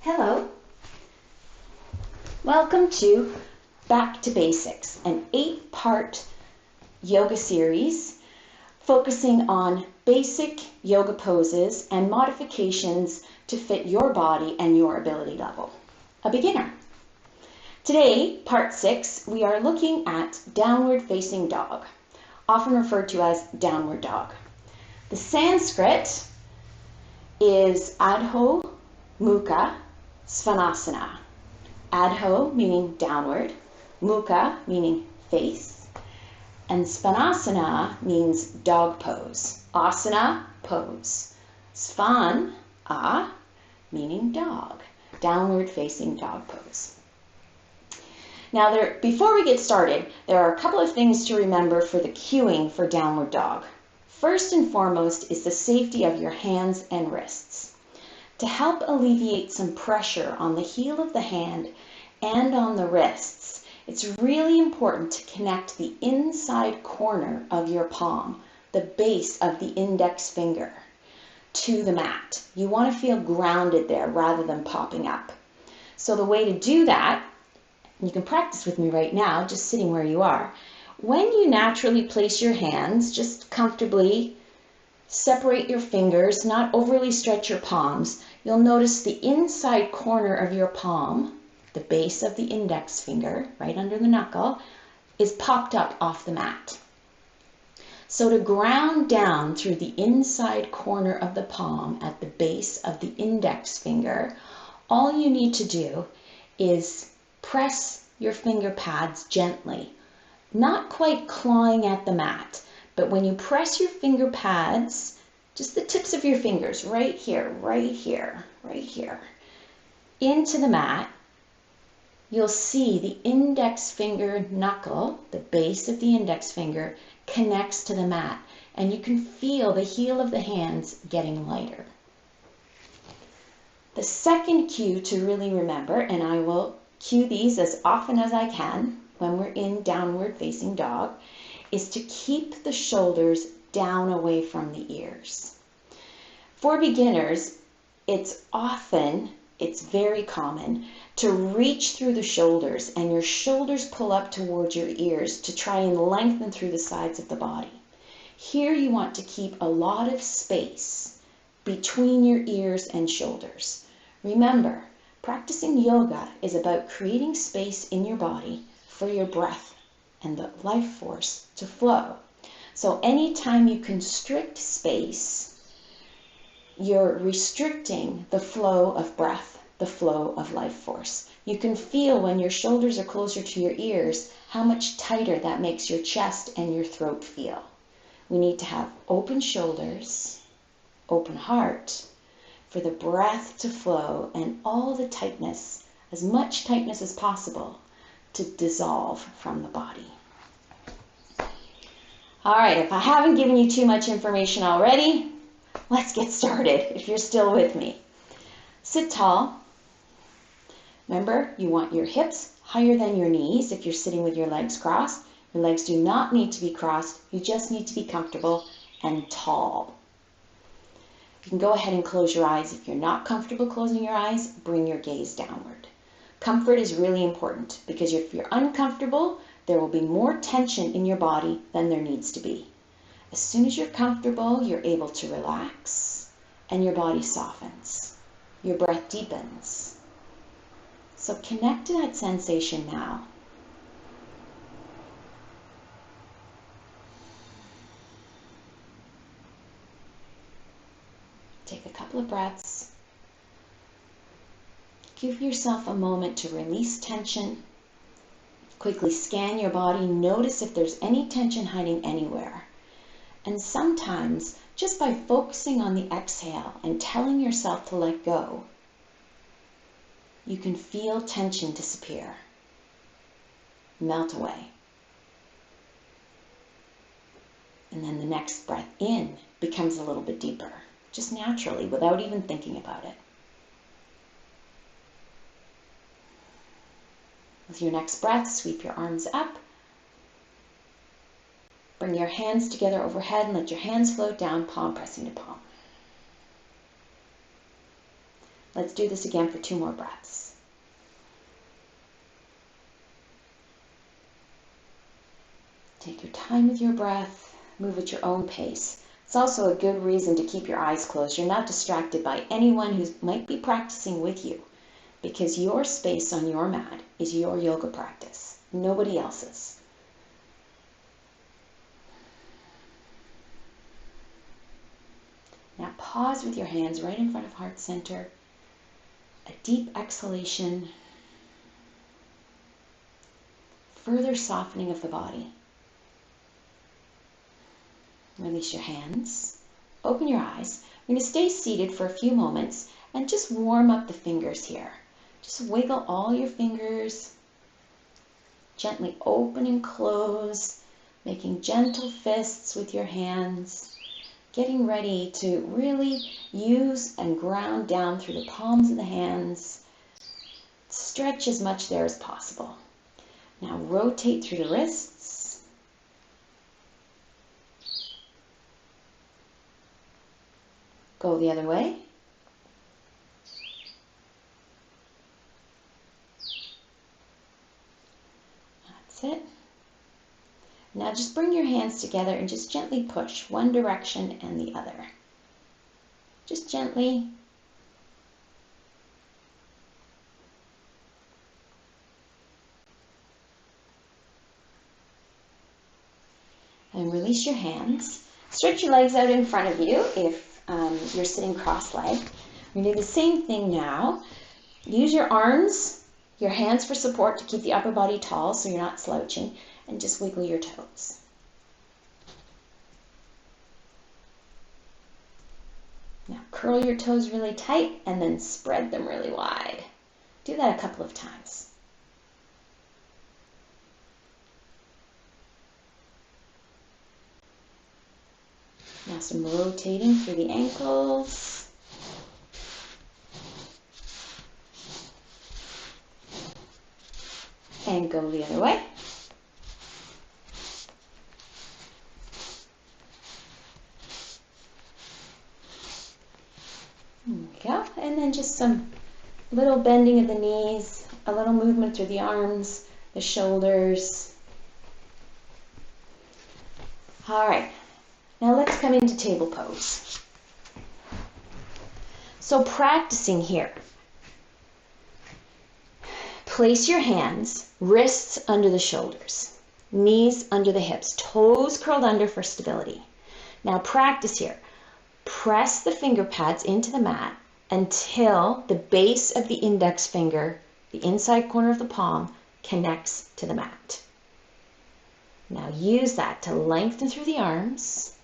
Hello. Welcome to Back to Basics, an 8-part yoga series focusing on basic yoga poses and modifications to fit your body and your ability level. A beginner. Today, part 6, we are looking at downward facing dog, often referred to as downward dog. The Sanskrit is Adho, Mukha, Svanasana. Adho meaning downward, Mukha meaning face, and Svanasana means dog pose. Asana, pose. Svana meaning dog, downward facing dog pose. Now before we get started, there are a couple of things to remember for the cueing for downward dog. First and foremost is the safety of your hands and wrists. To help alleviate some pressure on the heel of the hand and on the wrists, it's really important to connect the inside corner of your palm, the base of the index finger, to the mat. You want to feel grounded there rather than popping up. So the way to do that, you can practice with me right now, just sitting where you are. When you naturally place your hands, just comfortably separate your fingers, not overly stretch your palms. You'll notice the inside corner of your palm, the base of the index finger, right under the knuckle, is popped up off the mat. So to ground down through the inside corner of the palm at the base of the index finger, all you need to do is press your finger pads gently, not quite clawing at the mat, but when you press your finger pads, just the tips of your fingers, right here, right here, right here, into the mat, you'll see the index finger knuckle, the base of the index finger, connects to the mat, and you can feel the heel of the hands getting lighter. The second cue to really remember, and I will cue these as often as I can when we're in downward facing dog, is to keep the shoulders down away from the ears. For beginners, it's very common to reach through the shoulders and your shoulders pull up towards your ears to try and lengthen through the sides of the body. Here you want to keep a lot of space between your ears and shoulders. Remember, practicing yoga is about creating space in your body for your breath and the life force to flow. So anytime you constrict space, you're restricting the flow of breath, the flow of life force. You can feel when your shoulders are closer to your ears how much tighter that makes your chest and your throat feel. We need to have open shoulders, open heart, for the breath to flow and all the tightness, as much tightness as possible, to dissolve from the body. All right, if I haven't given you too much information already, let's get started if you're still with me. Sit tall. Remember, you want your hips higher than your knees if you're sitting with your legs crossed. Your legs do not need to be crossed. You just need to be comfortable and tall. You can go ahead and close your eyes. If you're not comfortable closing your eyes, bring your gaze downward. Comfort is really important because if you're uncomfortable, there will be more tension in your body than there needs to be. As soon as you're comfortable, you're able to relax and your body softens. Your breath deepens. So connect to that sensation now. Take a couple of breaths. Give yourself a moment to release tension. Quickly scan your body. Notice if there's any tension hiding anywhere. And sometimes, just by focusing on the exhale and telling yourself to let go, you can feel tension disappear, melt away. And then the next breath in becomes a little bit deeper, just naturally, without even thinking about it. With your next breath, sweep your arms up. Bring your hands together overhead and let your hands float down, palm pressing to palm. Let's do this again for 2 more breaths. Take your time with your breath. Move at your own pace. It's also a good reason to keep your eyes closed. You're not distracted by anyone who might be practicing with you, because your space on your mat is your yoga practice, nobody else's. Now pause with your hands right in front of heart center. A deep exhalation. Further softening of the body. Release your hands. Open your eyes. We're going to stay seated for a few moments and just warm up the fingers here. Just wiggle all your fingers. Gently open and close, making gentle fists with your hands. Getting ready to really use and ground down through the palms of the hands. Stretch as much there as possible. Now rotate through the wrists. Go the other way. That's it. Now just bring your hands together and just gently push one direction and the other. Just gently. And release your hands. Stretch your legs out in front of you if you're sitting cross-legged. We're going to do the same thing now. Use your arms, your hands for support to keep the upper body tall so you're not slouching, and just wiggle your toes. Now curl your toes really tight and then spread them really wide. Do that a couple of times. Now some rotating through the ankles. And go the other way. There we go. And then just some little bending of the knees, a little movement through the arms, the shoulders. All right. Now let's come into table pose. So practicing here. Place your hands, wrists under the shoulders, knees under the hips, toes curled under for stability. Now practice here. Press the finger pads into the mat until the base of the index finger, the inside corner of the palm, connects to the mat. Now use that to lengthen through the arms.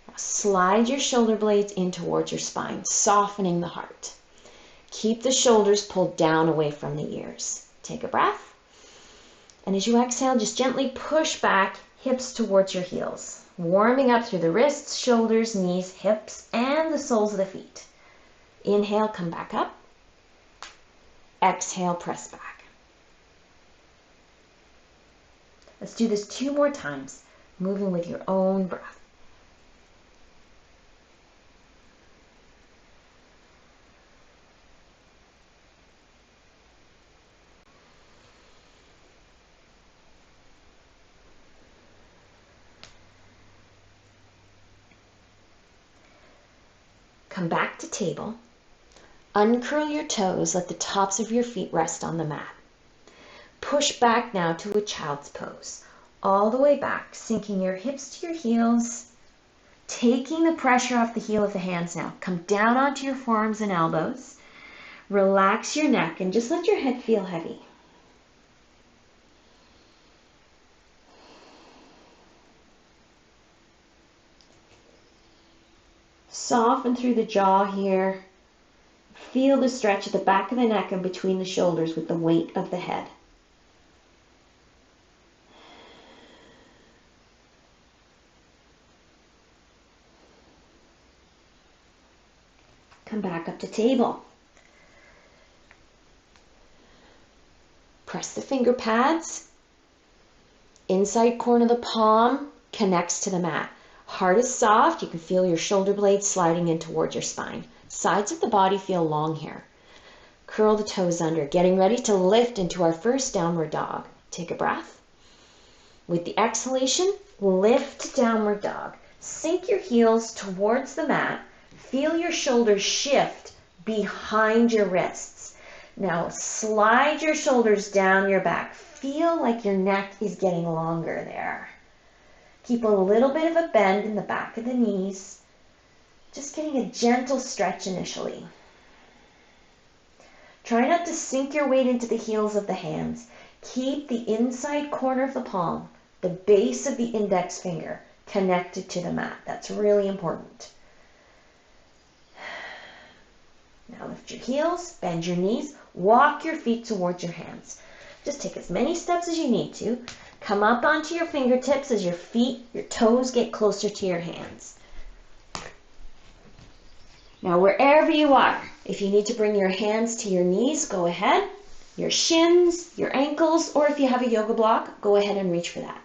Now slide your shoulder blades in towards your spine, softening the heart. Keep the shoulders pulled down away from the ears. Take a breath. And as you exhale, just gently push back, hips towards your heels. Warming up through the wrists, shoulders, knees, hips, and the soles of the feet. Inhale, come back up. Exhale, press back. Let's do this 2 more times, moving with your own breath. Come back to table. Uncurl your toes, let the tops of your feet rest on the mat. Push back now to a child's pose. All the way back, sinking your hips to your heels, taking the pressure off the heel of the hands now. Come down onto your forearms and elbows. Relax your neck and just let your head feel heavy. Soften through the jaw here. Feel the stretch at the back of the neck and between the shoulders with the weight of the head. Come back up to table. Press the finger pads. Inside corner of the palm connects to the mat. Heart is soft. You can feel your shoulder blades sliding in towards your spine. Sides of the body feel long here. Curl the toes under, getting ready to lift into our first downward dog. Take a breath. With the exhalation, lift to downward dog. Sink your heels towards the mat. Feel your shoulders shift behind your wrists. Now slide your shoulders down your back. Feel like your neck is getting longer there. Keep a little bit of a bend in the back of the knees. Just getting a gentle stretch initially. Try not to sink your weight into the heels of the hands. Keep the inside corner of the palm, the base of the index finger, connected to the mat. That's really important. Now lift your heels, bend your knees, walk your feet towards your hands. Just take as many steps as you need to. Come up onto your fingertips as your feet, your toes get closer to your hands. Now wherever you are, if you need to bring your hands to your knees, go ahead. Your shins, your ankles, or if you have a yoga block, go ahead and reach for that.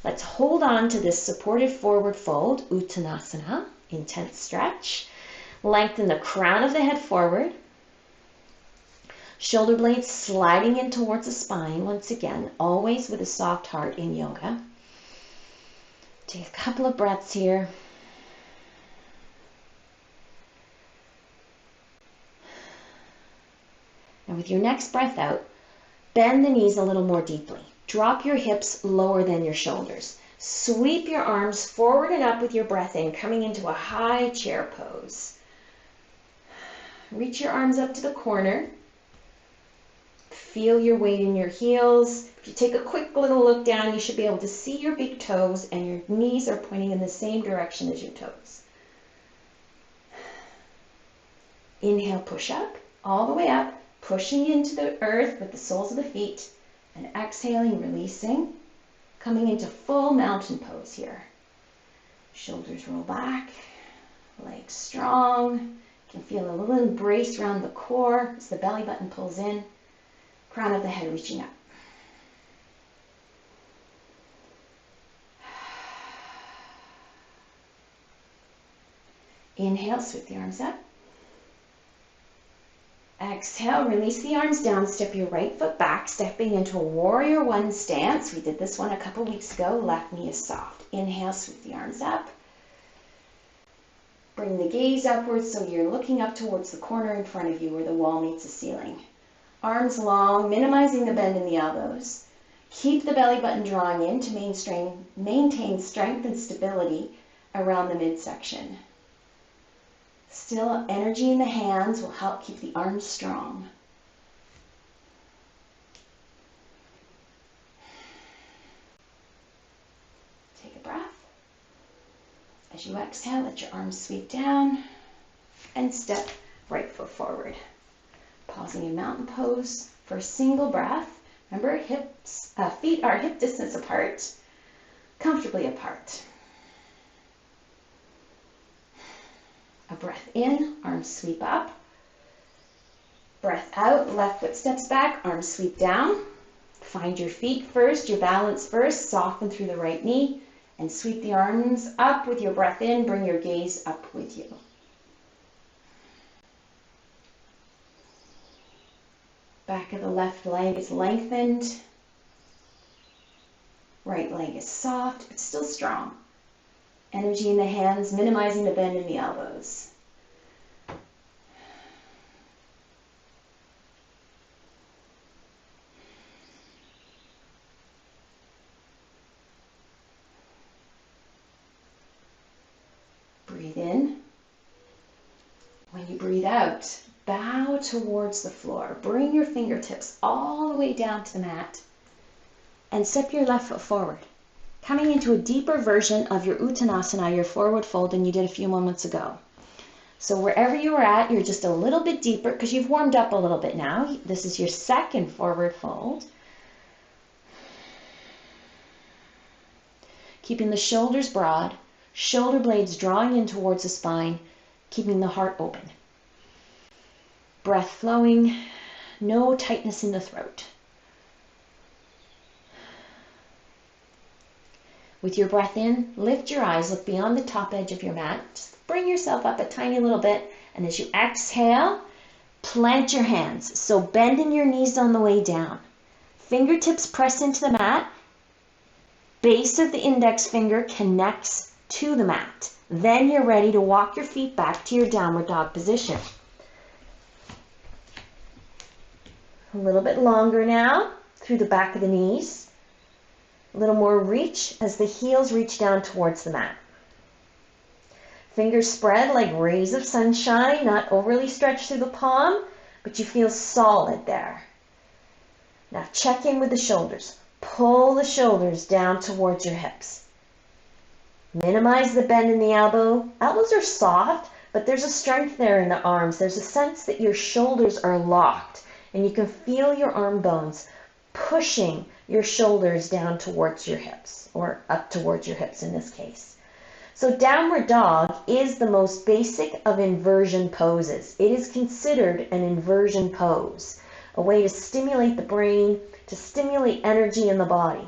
Let's hold on to this supported forward fold, Uttanasana, intense stretch. Lengthen the crown of the head forward. Shoulder blades sliding in towards the spine, once again, always with a soft heart in yoga. Take a couple of breaths here. And with your next breath out, bend the knees a little more deeply. Drop your hips lower than your shoulders. Sweep your arms forward and up with your breath in, coming into a high chair pose. Reach your arms up to the corner. Feel your weight in your heels. If you take a quick little look down, you should be able to see your big toes, and your knees are pointing in the same direction as your toes. Inhale, push up, all the way up, pushing into the earth with the soles of the feet, and exhaling, releasing, coming into full mountain pose here. Shoulders roll back, legs strong. You can feel a little embrace around the core as the belly button pulls in, crown of the head reaching up. Inhale, sweep the arms up. Exhale, release the arms down, step your right foot back, stepping into a warrior one stance. We did this one a couple weeks ago. Left knee is soft. Inhale, sweep the arms up. Bring the gaze upwards so you're looking up towards the corner in front of you where the wall meets the ceiling. Arms long, minimizing the bend in the elbows. Keep the belly button drawing in to maintain strength and stability around the midsection. Still, energy in the hands will help keep the arms strong. Take a breath. As you exhale, let your arms sweep down and step right foot forward. Pausing in mountain pose for a single breath. Remember, feet are hip distance apart, comfortably apart. A breath in, arms sweep up. Breath out, left foot steps back, arms sweep down. Find your feet first, your balance first, soften through the right knee, and sweep the arms up with your breath in, bring your gaze up with you. Back of the left leg is lengthened. Right leg is soft, but still strong. Energy in the hands, minimizing the bend in the elbows. Breathe in. When you breathe out, bow towards the floor. Bring your fingertips all the way down to the mat and step your left foot forward, coming into a deeper version of your Uttanasana, your forward fold, than you did a few moments ago. So wherever you are at, you're just a little bit deeper because you've warmed up a little bit now. This is your second forward fold. Keeping the shoulders broad, shoulder blades drawing in towards the spine, keeping the heart open. Breath flowing, no tightness in the throat. With your breath in, lift your eyes, look beyond the top edge of your mat. Just bring yourself up a tiny little bit And as you exhale, plant your hands. So bending your knees on the way down. Fingertips press into the mat. Base of the index finger connects to the mat. Then you're ready to walk your feet back to your downward dog position. A little bit longer now through the back of the knees. A little more reach as the heels reach down towards the mat. Fingers spread like rays of sunshine, not overly stretched through the palm, but you feel solid there. Now check in with the shoulders. Pull the shoulders down towards your hips. Minimize the bend in the elbow. Elbows are soft, but there's a strength there in the arms. There's a sense that your shoulders are locked, and you can feel your arm bones pushing your shoulders down towards your hips, or up towards your hips in this case. So downward dog is the most basic of inversion poses. It is considered an inversion pose, a way to stimulate the brain, to stimulate energy in the body.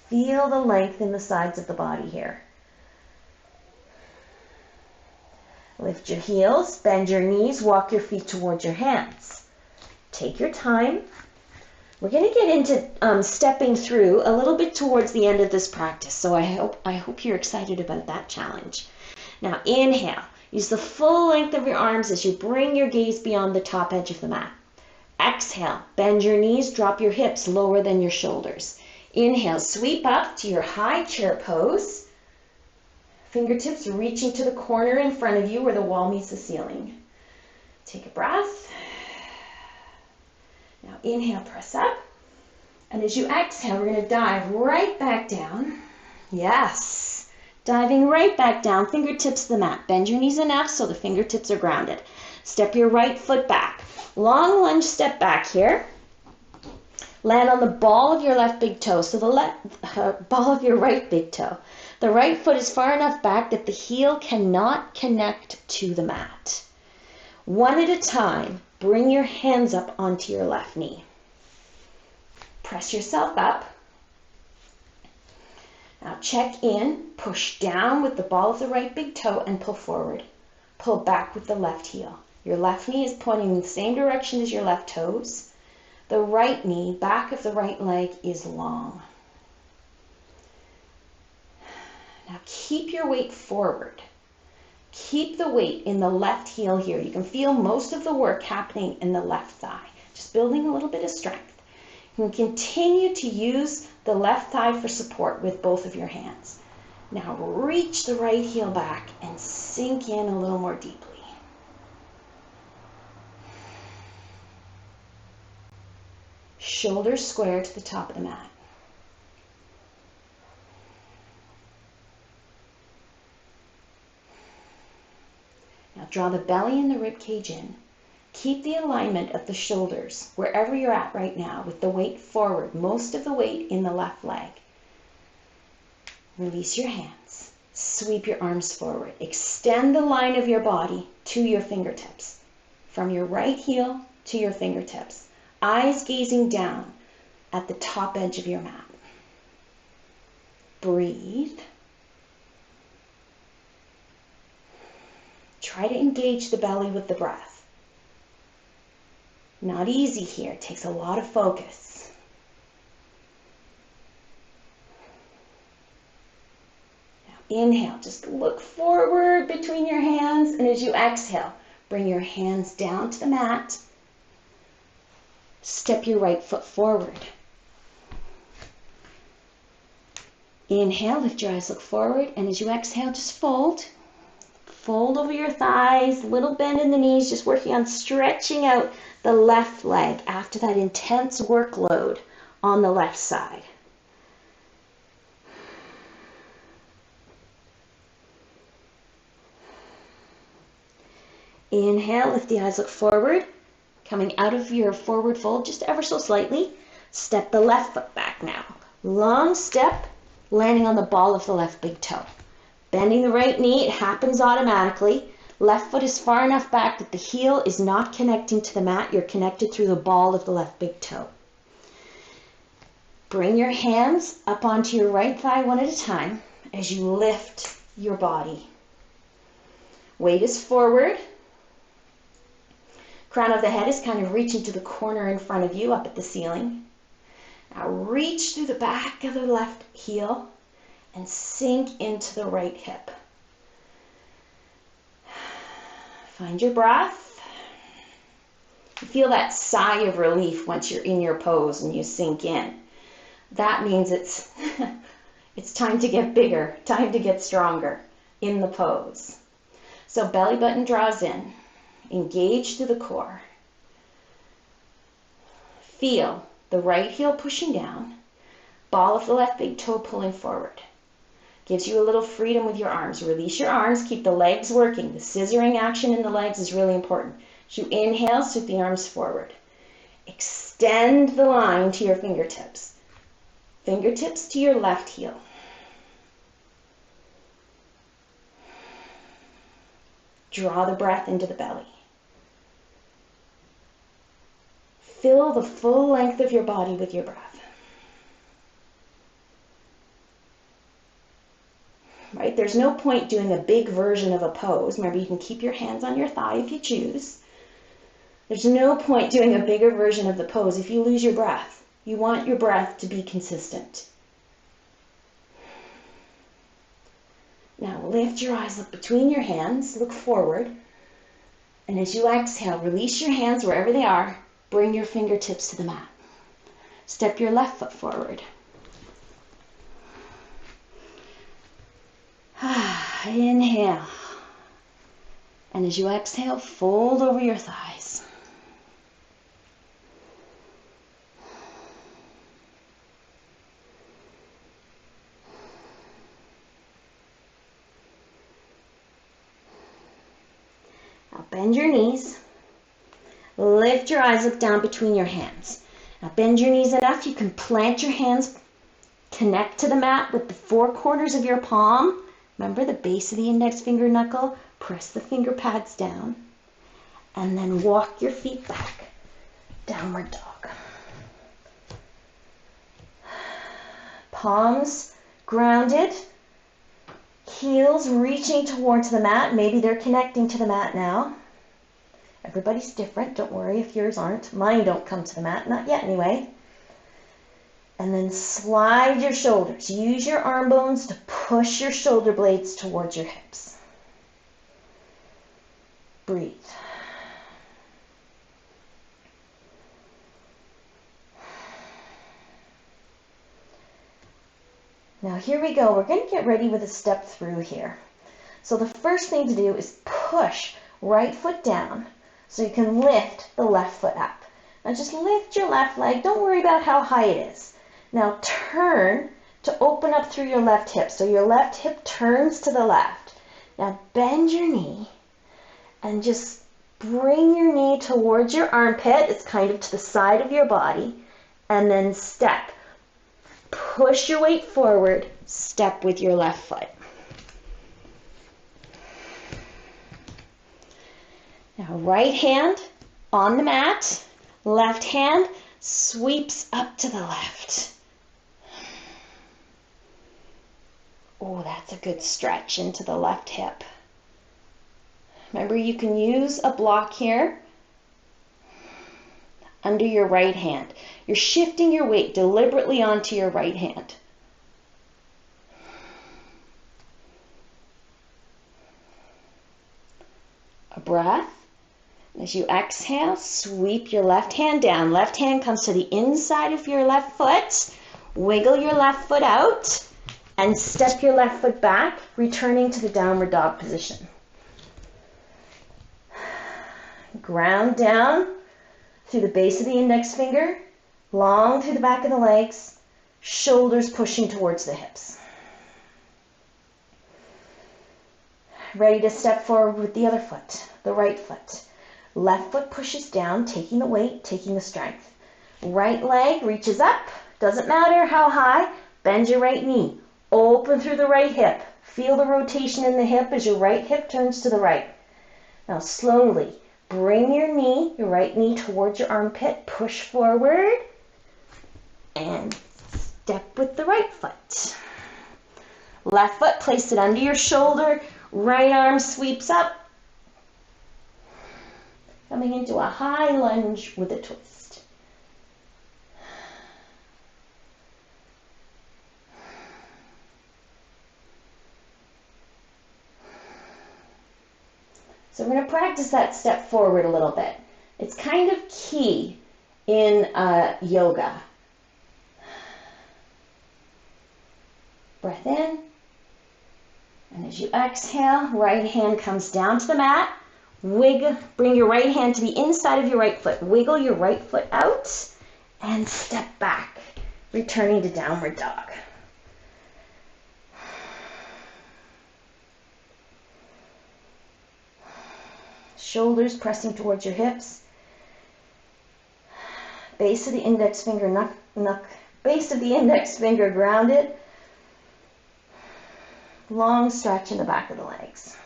Feel the length in the sides of the body here. Lift your heels, bend your knees, walk your feet towards your hands. Take your time. We're going to get into stepping through a little bit towards the end of this practice, so I hope you're excited about that challenge. Now inhale. Use the full length of your arms as you bring your gaze beyond the top edge of the mat. Exhale. Bend your knees, drop your hips lower than your shoulders. Inhale, sweep up to your high chair pose. Fingertips reaching to the corner in front of you where the wall meets the ceiling. Take a breath. Now inhale, press up. And as you exhale, we're going to dive right back down. Yes. Diving right back down, fingertips to the mat. Bend your knees enough so the fingertips are grounded. Step your right foot back. Long lunge step back here. Land on the ball of your left big toe, so the ball of your right big toe. The right foot is far enough back that the heel cannot connect to the mat. One at a time, bring your hands up onto your left knee. Press yourself up. Now check in, push down with the ball of the right big toe and pull forward. Pull back with the left heel. Your left knee is pointing in the same direction as your left toes. The right knee, back of the right leg, is long. Now keep your weight forward. Keep the weight in the left heel here. You can feel most of the work happening in the left thigh, just building a little bit of strength. You can continue to use the left thigh for support with both of your hands. Now reach the right heel back and sink in a little more deeply. Shoulders square to the top of the mat. Now draw the belly and the rib cage in. Keep the alignment of the shoulders wherever you're at right now with the weight forward, most of the weight in the left leg. Release your hands. Sweep your arms forward. Extend the line of your body to your fingertips. From your right heel to your fingertips. Eyes gazing down at the top edge of your mat. Breathe. Try to engage the belly with the breath. Not easy here. It takes a lot of focus. Now inhale. Just look forward between your hands, and as you exhale, bring your hands down to the mat. Step your right foot forward. Inhale, lift your eyes, look forward, and as you exhale, just fold. Fold over your thighs, little bend in the knees, just working on stretching out the left leg after that intense workload on the left side. Inhale, lift the eyes, look forward. Coming out of your forward fold just ever so slightly. Step the left foot back now. Long step, landing on the ball of the left big toe. Bending the right knee, it happens automatically. Left foot is far enough back that the heel is not connecting to the mat. You're connected through the ball of the left big toe. Bring your hands up onto your right thigh one at a time as you lift your body. Weight is forward. Crown of the head is kind of reaching to the corner in front of you up at the ceiling. Now reach through the back of the left heel and sink into the right hip. Find your breath. You feel that sigh of relief once you're in your pose and you sink in. That means it's time to get bigger, time to get stronger in the pose. So belly button draws in. Engage through the core. Feel the right heel pushing down, ball of the left big toe pulling forward. Gives you a little freedom with your arms. Release your arms, keep the legs working. The scissoring action in the legs is really important. As you inhale, sweep the arms forward. Extend the line to your fingertips. Fingertips to your left heel. Draw the breath into the belly. Fill the full length of your body with your breath. Right? There's no point doing a big version of a pose. Remember, you can keep your hands on your thigh if you choose. There's no point doing a bigger version of the pose if you lose your breath. You want your breath to be consistent. Now lift your eyes, look between your hands, look forward. And as you exhale, release your hands wherever they are. Bring your fingertips to the mat. Step your left foot forward. Inhale. And as you exhale, fold over your thighs. Now bend your knees. Lift your eyes, look down between your hands. Now bend your knees enough, you can plant your hands, connect to the mat with the four corners of your palm. Remember the base of the index finger knuckle, press the finger pads down, and then walk your feet back. Downward dog. Palms grounded, heels reaching towards the mat. Maybe they're connecting to the mat now. Everybody's different. Don't worry if yours aren't. Mine don't come to the mat. Not yet anyway. And then slide your shoulders. Use your arm bones to push your shoulder blades towards your hips. Breathe. Now here we go. We're going to get ready with a step through here. So the first thing to do is push right foot down so you can lift the left foot up. Now just lift your left leg. Don't worry about how high it is. Now turn to open up through your left hip. So your left hip turns to the left. Now bend your knee and just bring your knee towards your armpit. It's kind of to the side of your body. And then step. Push your weight forward. Step with your left foot. Now right hand on the mat. Left hand sweeps up to the left. Oh, that's a good stretch into the left hip. Remember, you can use a block here under your right hand. You're shifting your weight deliberately onto your right hand. A breath. As you exhale, sweep your left hand down. Left hand comes to the inside of your left foot. Wiggle your left foot out and step your left foot back, returning to the downward dog position. Ground down through the base of the index finger, long through the back of the legs, shoulders pushing towards the hips. Ready to step forward with the other foot, the right foot. Left foot pushes down, taking the weight, taking the strength. Right leg reaches up, doesn't matter how high, bend your right knee. Open through the right hip. Feel the rotation in the hip as your right hip turns to the right. Now slowly bring your knee, your right knee towards your armpit, push forward, and step with the right foot. Left foot, place it under your shoulder, right arm sweeps up, coming into a high lunge with a twist. So we're going to practice that step forward a little bit. It's kind of key in yoga. Breath in. And as you exhale, right hand comes down to the mat. Wiggle, bring your right hand to the inside of your right foot. Wiggle your right foot out and step back, returning to downward dog. Shoulders pressing towards your hips. Base of the index finger, base of the index finger grounded. Long stretch in the back of the legs.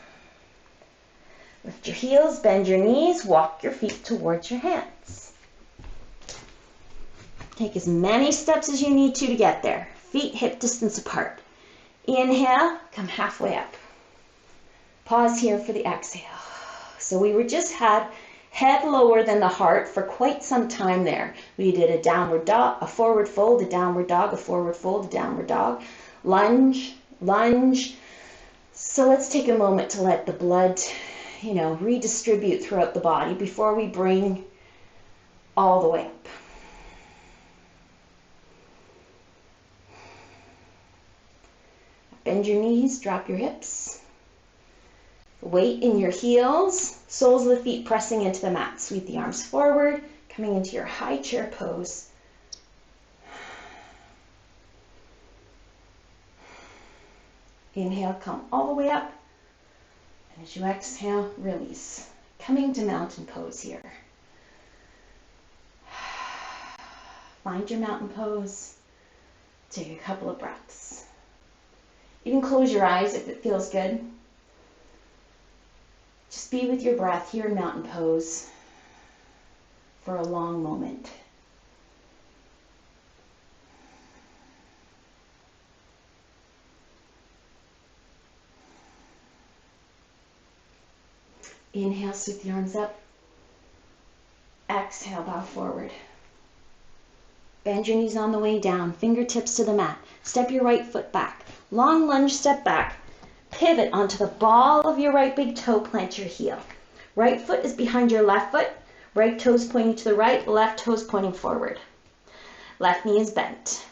Lift your heels, bend your knees, walk your feet towards your hands. Take as many steps as you need to get there. Feet hip distance apart. Inhale, come halfway up. Pause here for the exhale. So we just had head lower than the heart for quite some time there. We did a downward dog, a forward fold, a downward dog, a forward fold, a downward dog, lunge, lunge. So let's take a moment to let the blood, redistribute throughout the body before we bring all the way up. Bend your knees, drop your hips. Weight in your heels, soles of the feet pressing into the mat. Sweep the arms forward, coming into your high chair pose. Inhale, come all the way up. And as you exhale, release. Coming to mountain pose here. Find your mountain pose. Take a couple of breaths. You can close your eyes if it feels good. Just be with your breath here in mountain pose for a long moment. Inhale, sweep the arms up. Exhale, bow forward. Bend your knees on the way down, fingertips to the mat. Step your right foot back. Long lunge, step back. Pivot onto the ball of your right big toe, plant your heel. Right foot is behind your left foot. Right toes pointing to the right, left toes pointing forward. Left knee is bent.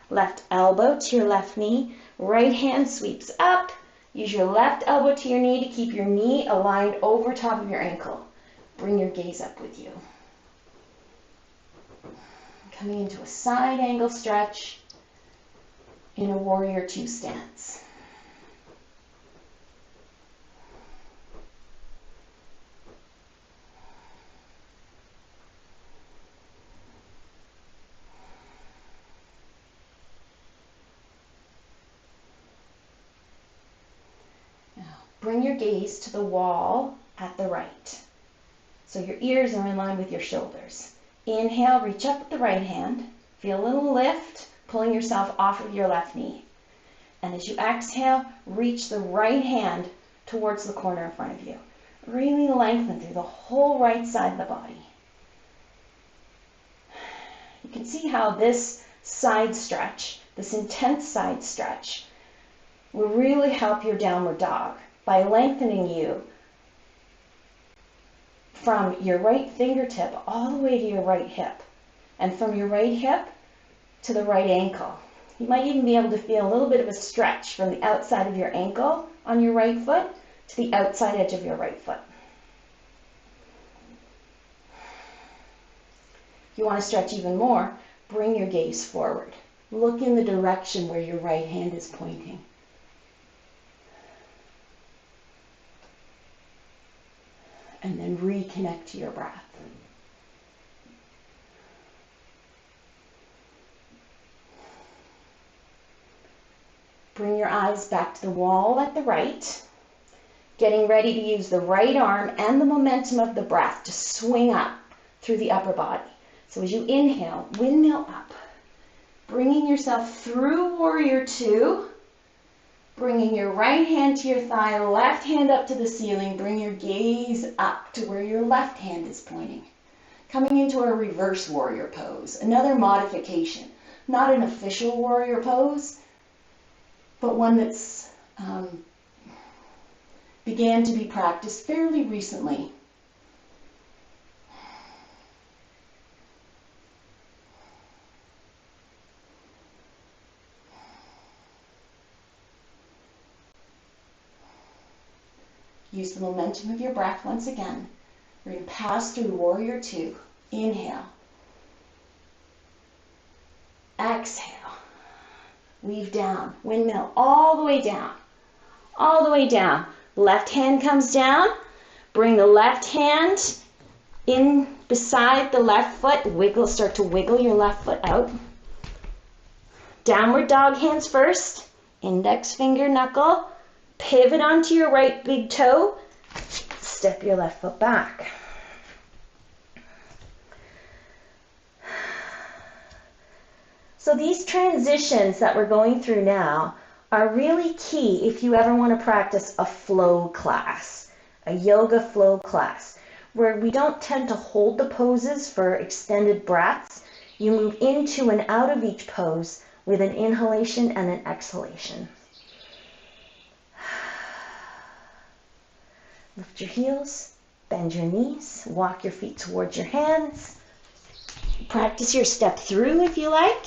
Left elbow to your left knee. Right hand sweeps up. Use your left elbow to your knee to keep your knee aligned over top of your ankle. Bring your gaze up with you. Coming into a side angle stretch in a warrior two stance. Bring your gaze to the wall at the right. So your ears are in line with your shoulders. Inhale, reach up with the right hand. Feel a little lift, pulling yourself off of your left knee. And as you exhale, reach the right hand towards the corner in front of you. Really lengthen through the whole right side of the body. You can see how this side stretch, this intense side stretch, will really help your downward dog by lengthening you from your right fingertip all the way to your right hip, and from your right hip to the right ankle. You might even be able to feel a little bit of a stretch from the outside of your ankle on your right foot to the outside edge of your right foot. If you want to stretch even more, bring your gaze forward. Look in the direction where your right hand is pointing. And then reconnect to your breath. Bring your eyes back to the wall at the right, getting ready to use the right arm and the momentum of the breath to swing up through the upper body. So as you inhale, windmill up, bringing yourself through warrior two, Bringing your right hand to your thigh, left hand up to the ceiling. Bring your gaze up to where your left hand is pointing. Coming into a reverse warrior pose, another modification. Not an official warrior pose, but one that's began to be practiced fairly recently. Use the momentum of your breath once again. We're going to pass through warrior two. Inhale. Exhale. Weave down. Windmill all the way down. All the way down. Left hand comes down. Bring the left hand in beside the left foot. Wiggle, start to wiggle your left foot out. Downward dog hands first. Index finger, knuckle. Pivot onto your right big toe. Step your left foot back. So these transitions that we're going through now are really key if you ever want to practice a flow class, a yoga flow class, where we don't tend to hold the poses for extended breaths. You move into and out of each pose with an inhalation and an exhalation. Lift your heels, bend your knees, walk your feet towards your hands. Practice your step through if you like.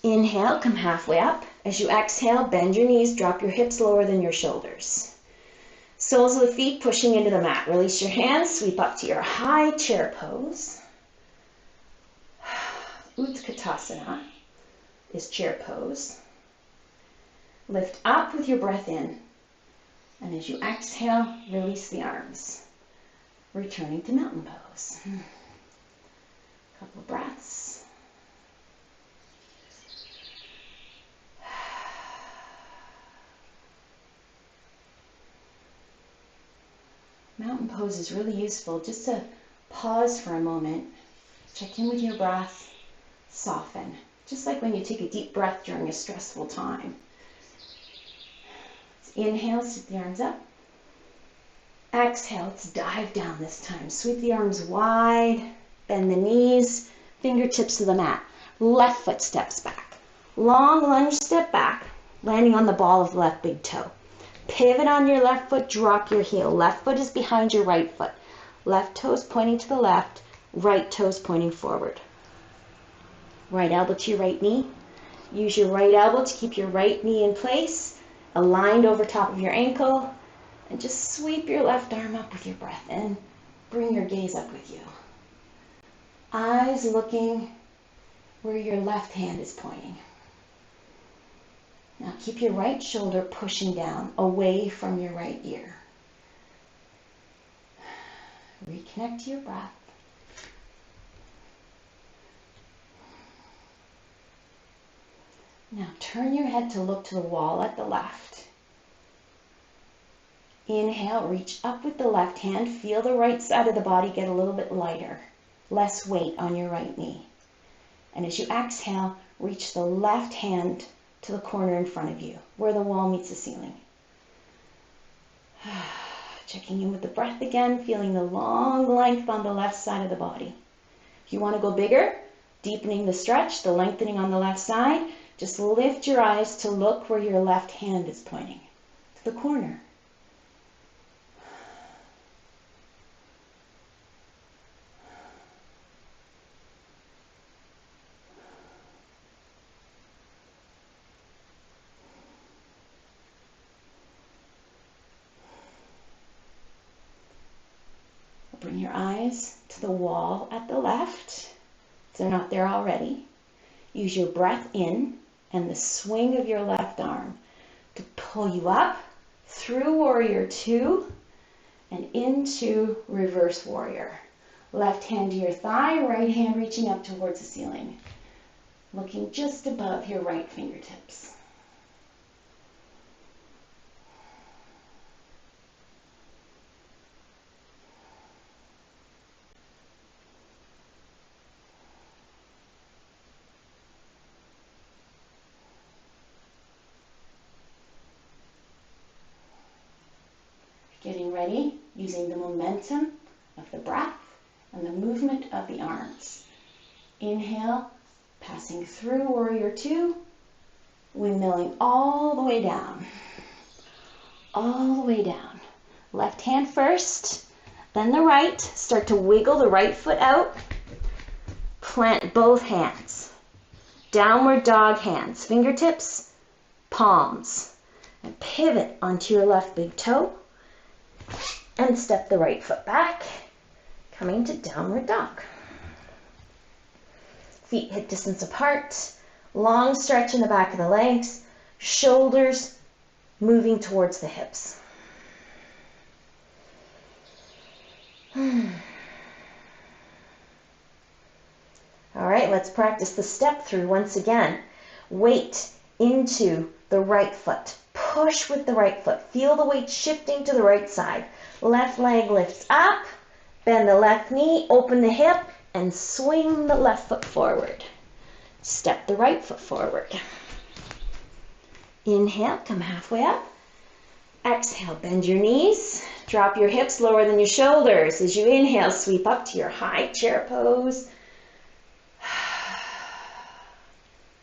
Inhale, come halfway up. As you exhale, bend your knees, drop your hips lower than your shoulders. Soles of the feet pushing into the mat. Release your hands, sweep up to your high chair pose. Utkatasana is chair pose. Lift up with your breath in. And as you exhale, release the arms. Returning to mountain pose. Couple of breaths. Mountain pose is really useful just to pause for a moment, check in with your breath, soften. Just like when you take a deep breath during a stressful time. Inhale, sweep the arms up. Exhale, let's dive down this time. Sweep the arms wide, bend the knees, fingertips to the mat. Left foot steps back. Long lunge step back, landing on the ball of the left big toe. Pivot on your left foot, drop your heel. Left foot is behind your right foot. Left toes pointing to the left, right toes pointing forward. Right elbow to your right knee. Use your right elbow to keep your right knee in place, aligned over top of your ankle, and just sweep your left arm up with your breath in. Bring your gaze up with you. Eyes looking where your left hand is pointing. Now keep your right shoulder pushing down, away from your right ear. Reconnect to your breath. Now turn your head to look to the wall at the left. Inhale, reach up with the left hand. Feel the right side of the body get a little bit lighter. Less weight on your right knee. And as you exhale, reach the left hand to the corner in front of you, where the wall meets the ceiling. Checking in with the breath again, feeling the long length on the left side of the body. If you want to go bigger, deepening the stretch, the lengthening on the left side, just lift your eyes to look where your left hand is pointing, to the corner. Bring your eyes to the wall at the left, if they're not there already. Use your breath in and the swing of your left arm to pull you up through warrior two and into reverse warrior. Left hand to your thigh, right hand reaching up towards the ceiling, looking just above your right fingertips. Getting ready, using the momentum of the breath and the movement of the arms. Inhale, passing through warrior two, windmilling all the way down. All the way down. Left hand first, then the right. Start to wiggle the right foot out. Plant both hands. Downward dog hands. Fingertips, palms. And pivot onto your left big toe. And step the right foot back. Coming to downward dog. Feet hip distance apart. Long stretch in the back of the legs. Shoulders moving towards the hips. All right, let's practice the step through once again. Weight into the right foot. Push with the right foot. Feel the weight shifting to the right side. Left leg lifts up. Bend the left knee, open the hip, and swing the left foot forward. Step the right foot forward. Inhale, come halfway up. Exhale, bend your knees. Drop your hips lower than your shoulders. As you inhale, sweep up to your high chair pose.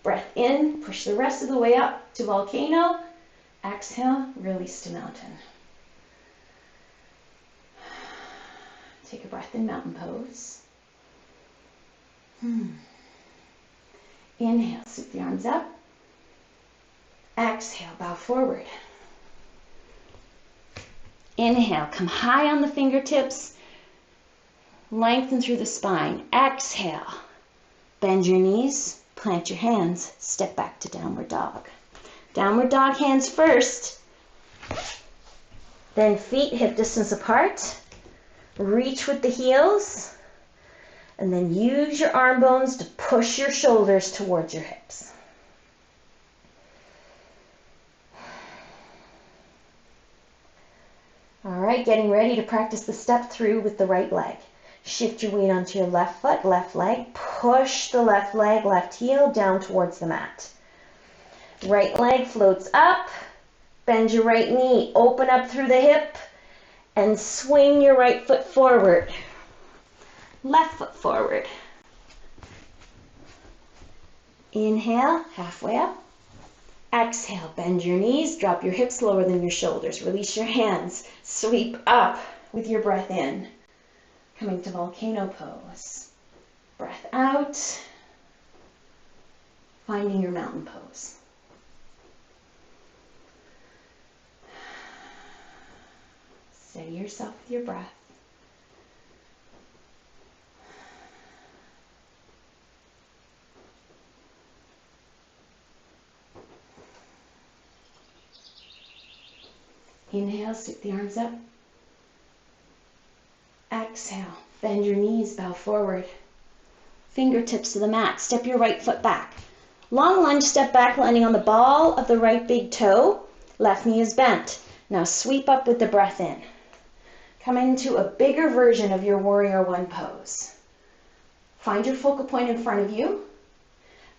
Breath in, push the rest of the way up to volcano. Exhale, release to mountain. Take a breath in mountain pose. Inhale, sweep the arms up. Exhale, bow forward. Inhale, come high on the fingertips. Lengthen through the spine. Exhale, bend your knees, plant your hands, step back to downward dog. Downward dog hands first. Then feet hip distance apart. Reach with the heels. And then use your arm bones to push your shoulders towards your hips. All right, getting ready to practice the step through with the right leg. Shift your weight onto your left foot, left leg. Push the left leg, left heel down towards the mat. Right leg floats up. Bend your right knee, open up through the hip, and swing your right foot forward. Left foot forward. Inhale, halfway up. Exhale, bend your knees, drop your hips lower than your shoulders. Release your hands, sweep up with your breath in. Coming to volcano pose. Breath out. Finding your mountain pose. Steady yourself with your breath. Inhale, sweep the arms up. Exhale, bend your knees, bow forward. Fingertips to the mat, step your right foot back. Long lunge, step back, landing on the ball of the right big toe. Left knee is bent. Now sweep up with the breath in. Come into a bigger version of your warrior one pose. Find your focal point in front of you.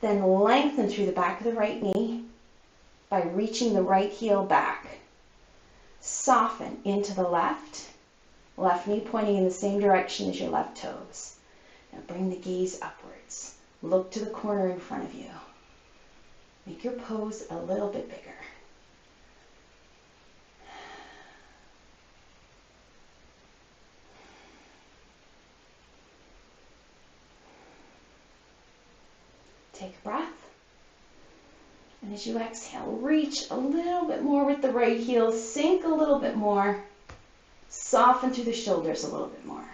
Then lengthen through the back of the right knee by reaching the right heel back. Soften into the left. Left knee pointing in the same direction as your left toes. Now bring the gaze upwards. Look to the corner in front of you. Make your pose a little bit bigger. Take a breath. And as you exhale, reach a little bit more with the right heel, sink a little bit more, soften through the shoulders a little bit more.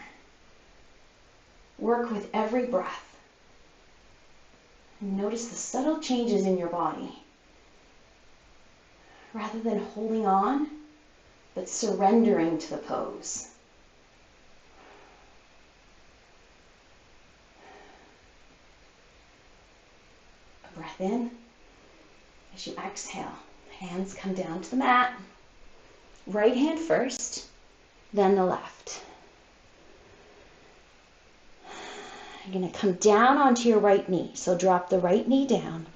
Work with every breath. Notice the subtle changes in your body. Rather than holding on, but surrendering to the pose. A breath in. As you exhale, hands come down to the mat. Right hand first, then the left. You're going to come down onto your right knee. So drop the right knee down.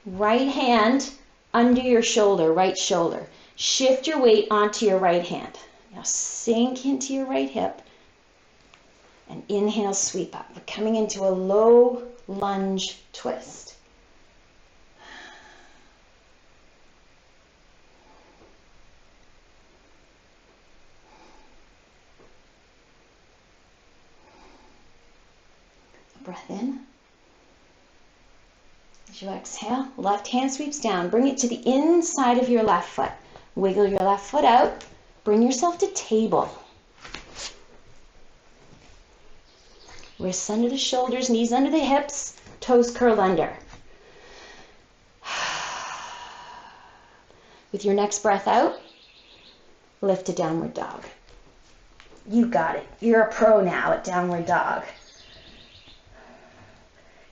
Right hand under your shoulder, right shoulder. Shift your weight onto your right hand. Now sink into your right hip and inhale, sweep up. We're coming into a low lunge twist. Breath in. As you exhale, left hand sweeps down. Bring it to the inside of your left foot. Wiggle your left foot out. Bring yourself to table. Wrists under the shoulders, knees under the hips, toes curled under. With your next breath out, lift to downward dog. You got it. You're a pro now at downward dog.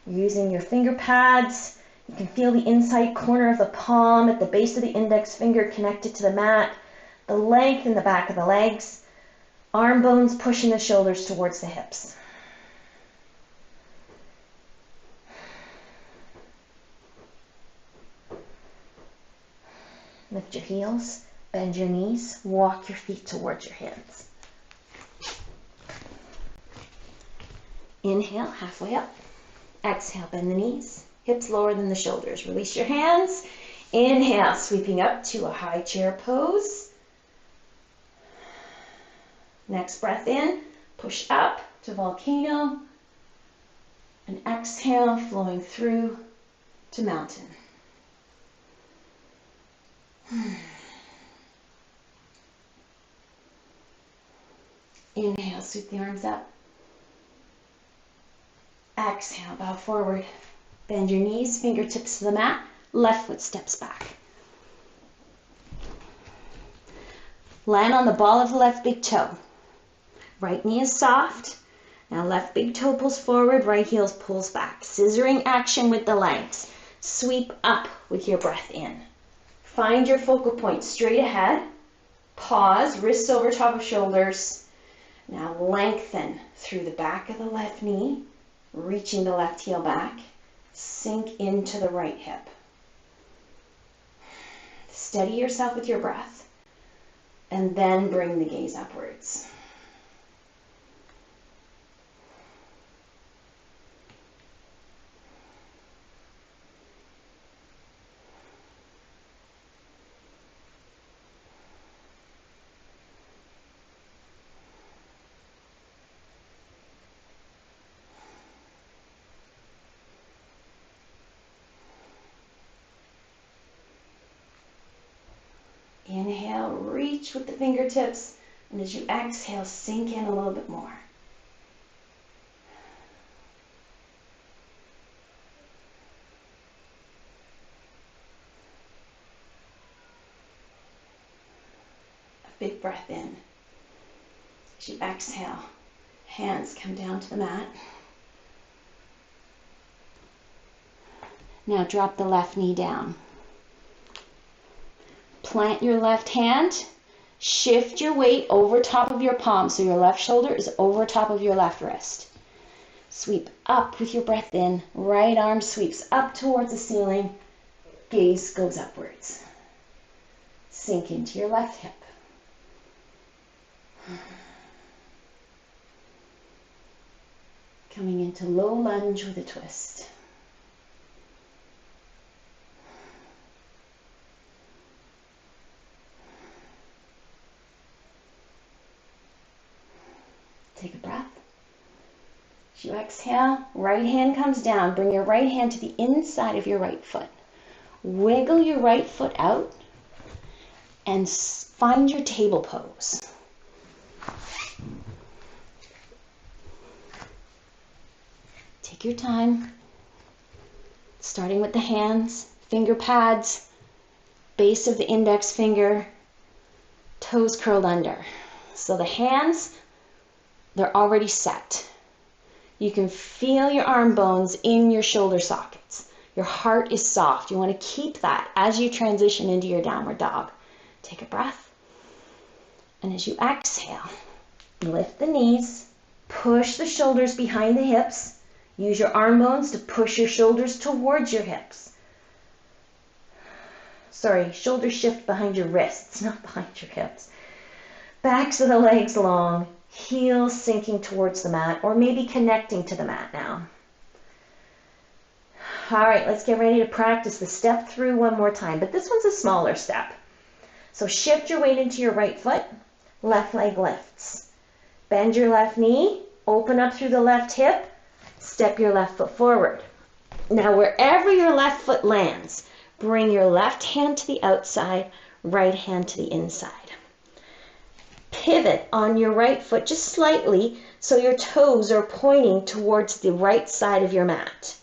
Using your finger pads, you can feel the inside corner of the palm at the base of the index finger connected to the mat, the length in the back of the legs, arm bones pushing the shoulders towards the hips. Lift your heels, bend your knees, walk your feet towards your hands. Inhale, halfway up. Exhale, bend the knees, hips lower than the shoulders. Release your hands. Inhale, sweeping up to a high chair pose. Next breath in, push up to volcano. And exhale, flowing through to mountain. Inhale, sweep the arms up. Exhale, bow forward. Bend your knees, fingertips to the mat. Left foot steps back. Land on the ball of the left big toe. Right knee is soft. Now left big toe pulls forward, right heel pulls back. Scissoring action with the legs. Sweep up with your breath in. Find your focal point straight ahead. Pause, wrists over top of shoulders. Now lengthen through the back of the left knee, reaching the left heel back. Sink into the right hip. Steady yourself with your breath, and then bring the gaze upwards. Inhale, reach with the fingertips, and as you exhale, sink in a little bit more. A big breath in. As you exhale, hands come down to the mat. Now drop the left knee down. Plant your left hand, shift your weight over top of your palm so your left shoulder is over top of your left wrist. Sweep up with your breath in, right arm sweeps up towards the ceiling, gaze goes upwards. Sink into your left hip. Coming into low lunge with a twist. Take a breath. As you exhale, right hand comes down. Bring your right hand to the inside of your right foot. Wiggle your right foot out and find your table pose. Take your time, starting with the hands, finger pads, base of the index finger, toes curled under. So the hands, they're already set. You can feel your arm bones in your shoulder sockets. Your heart is soft. You want to keep that as you transition into your downward dog. Take a breath. And as you exhale, lift the knees, push the shoulders behind the hips. Use your arm bones to push your shoulders towards your hips. shoulders shift behind your wrists, not behind your hips. Backs of the legs long, heels sinking towards the mat, or maybe connecting to the mat now. All right, let's get ready to practice the step through one more time, but this one's a smaller step. So shift your weight into your right foot, left leg lifts. Bend your left knee, open up through the left hip, step your left foot forward. Now wherever your left foot lands, bring your left hand to the outside, right hand to the inside. Pivot on your right foot just slightly so your toes are pointing towards the right side of your mat.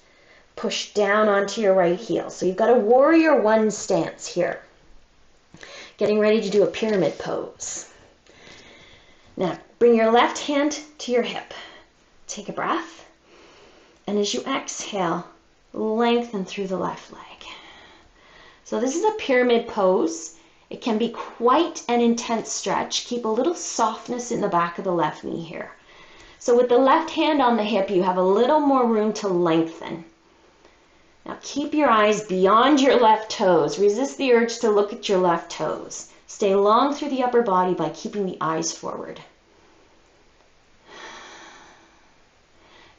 Push down onto your right heel. So you've got a warrior one stance here. Getting ready to do a pyramid pose. Now bring your left hand to your hip. Take a breath. And as you exhale, lengthen through the left leg. So this is a pyramid pose. It can be quite an intense stretch. Keep a little softness in the back of the left knee here. So with the left hand on the hip, you have a little more room to lengthen. Now keep your eyes beyond your left toes. Resist the urge to look at your left toes. Stay long through the upper body by keeping the eyes forward.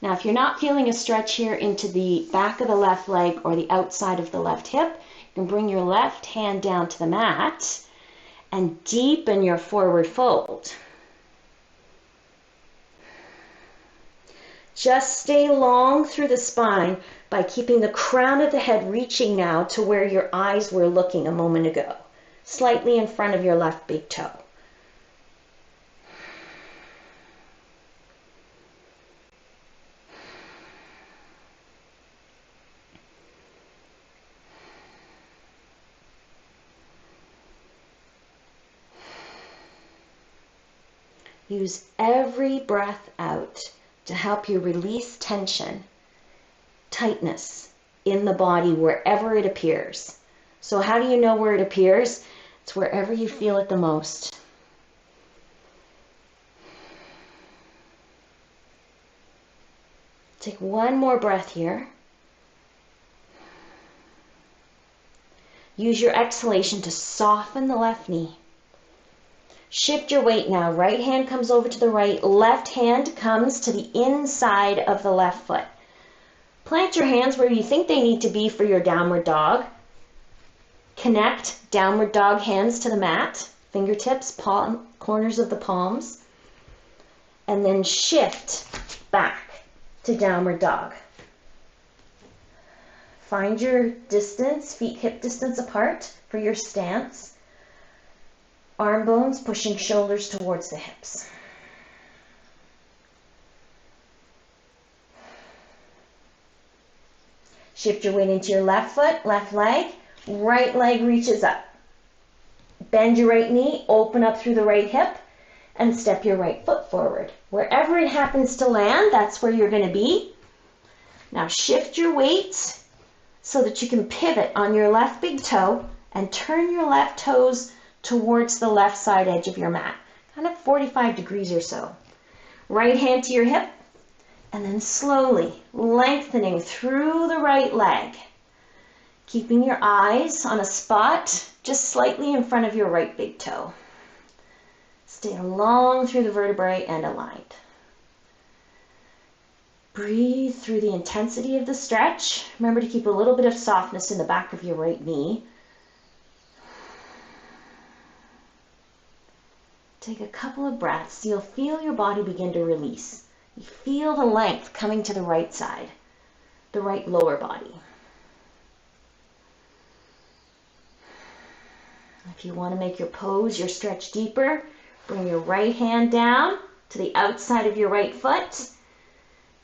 Now if you're not feeling a stretch here into the back of the left leg or the outside of the left hip, you can bring your left hand down to the mat and deepen your forward fold. Just stay long through the spine by keeping the crown of the head reaching now to where your eyes were looking a moment ago, slightly in front of your left big toe. Use every breath out to help you release tension, tightness in the body wherever it appears. So how do you know where it appears? It's wherever you feel it the most. Take one more breath here. Use your exhalation to soften the left knee. Shift your weight now. Right hand comes over to the right. Left hand comes to the inside of the left foot. Plant your hands where you think they need to be for your downward dog. Connect downward dog hands to the mat. Fingertips, palm, corners of the palms. And then shift back to downward dog. Find your distance, feet hip distance apart for your stance. Arm bones pushing shoulders towards the hips. Shift your weight into your left foot, left leg. Right leg reaches up. Bend your right knee, open up through the right hip, and step your right foot forward. Wherever it happens to land, that's where you're going to be. Now shift your weight so that you can pivot on your left big toe and turn your left toes towards the left side edge of your mat, kind of 45 degrees or so. Right hand to your hip, and then slowly lengthening through the right leg, keeping your eyes on a spot just slightly in front of your right big toe. Stay long through the vertebrae and aligned. Breathe through the intensity of the stretch. Remember to keep a little bit of softness in the back of your right knee. Take a couple of breaths. You'll feel your body begin to release. You feel the length coming to the right side, the right lower body. If you want to make your pose, your stretch deeper, bring your right hand down to the outside of your right foot